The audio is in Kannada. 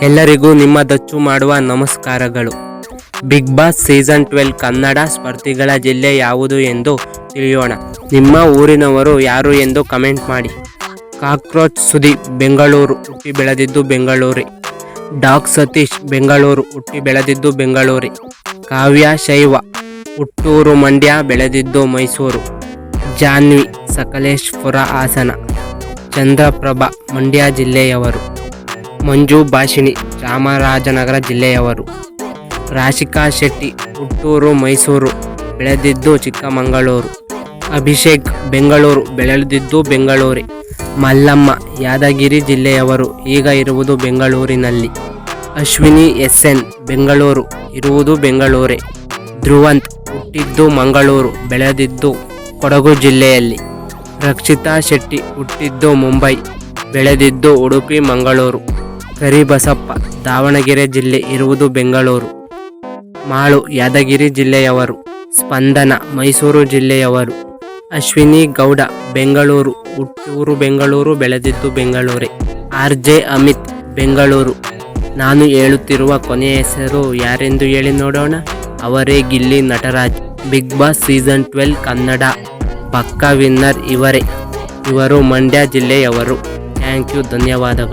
ಎಲ್ಲರಿಗೂ ನಿಮ್ಮ ದಚ್ಚು ಮಾಡುವ ನಮಸ್ಕಾರಗಳು. ಬಿಗ್ ಬಾಸ್ ಸೀಸನ್ 12 ಕನ್ನಡ ಸ್ಪರ್ಧಿಗಳ ಜಿಲ್ಲೆ ಯಾವುದು ಎಂದು ತಿಳಿಯೋಣ. ನಿಮ್ಮ ಊರಿನವರು ಯಾರು ಎಂದು ಕಮೆಂಟ್ ಮಾಡಿ. ಕಾಕ್ರೋಚ್ ಸುದೀಪ್ ಬೆಂಗಳೂರು, ಹುಟ್ಟಿ ಬೆಳೆದಿದ್ದು ಬೆಂಗಳೂರೇ. ಡಾಗ್ ಸತೀಶ್ ಬೆಂಗಳೂರು, ಹುಟ್ಟಿ ಬೆಳೆದಿದ್ದು ಬೆಂಗಳೂರೇ. ಕಾವ್ಯ ಶೈವ ಹುಟ್ಟೂರು ಮಂಡ್ಯ, ಬೆಳೆದಿದ್ದು ಮೈಸೂರು. ಜಾನ್ವಿ ಸಕಲೇಶ್ಪುರ ಹಾಸನ. ಚಂದ್ರಪ್ರಭಾ ಮಂಡ್ಯ ಜಿಲ್ಲೆಯವರು. ಮಂಜು ಭಾಷಿಣಿ ಚಾಮರಾಜನಗರ ಜಿಲ್ಲೆಯವರು. ರಾಶಿಕಾ ಶೆಟ್ಟಿ ಹುಟ್ಟೂರು ಮೈಸೂರು, ಬೆಳೆದಿದ್ದು ಚಿಕ್ಕಮಗಳೂರು. ಅಭಿಷೇಕ್ ಬೆಂಗಳೂರು, ಬೆಳೆದಿದ್ದು ಬೆಂಗಳೂರೇ. ಮಲ್ಲಮ್ಮ ಯಾದಗಿರಿ ಜಿಲ್ಲೆಯವರು, ಈಗ ಇರುವುದು ಬೆಂಗಳೂರಿನಲ್ಲಿ. ಅಶ್ವಿನಿ SN ಬೆಂಗಳೂರು, ಇರುವುದು ಬೆಂಗಳೂರೇ. ಧ್ರುವಂತ್ ಹುಟ್ಟಿದ್ದು ಮಂಗಳೂರು, ಬೆಳೆದಿದ್ದು ಕೊಡಗು ಜಿಲ್ಲೆಯಲ್ಲಿ. ರಕ್ಷಿತಾ ಶೆಟ್ಟಿ ಹುಟ್ಟಿದ್ದು ಮುಂಬೈ, ಬೆಳೆದಿದ್ದು ಉಡುಪಿ ಮಂಗಳೂರು. ಕರಿಬಸಪ್ಪ ದಾವಣಗೆರೆ ಜಿಲ್ಲೆ, ಇರುವುದು ಬೆಂಗಳೂರು. ಮಾಳು ಯಾದಗಿರಿ ಜಿಲ್ಲೆಯವರು. ಸ್ಪಂದನ ಮೈಸೂರು ಜಿಲ್ಲೆಯವರು. ಅಶ್ವಿನಿ ಗೌಡ ಬೆಂಗಳೂರು, ಹುಟ್ಟೂರು ಬೆಂಗಳೂರು, ಬೆಳೆದಿದ್ದು ಬೆಂಗಳೂರೇ. RJ ಅಮಿತ್ ಬೆಂಗಳೂರು. ನಾನು ಹೇಳುತ್ತಿರುವ ಕೊನೆಯ ಹೆಸರು ಯಾರೆಂದು ಹೇಳಿ ನೋಡೋಣ. ಅವರೇ Gilli Nataraj. Bigg Boss season 12 Kannada ಪಕ್ಕಾ ವಿನ್ನರ್ ಇವರೇ. ಇವರು ಮಂಡ್ಯ ಜಿಲ್ಲೆಯವರು. ಥ್ಯಾಂಕ್ ಯು, ಧನ್ಯವಾದಗಳು.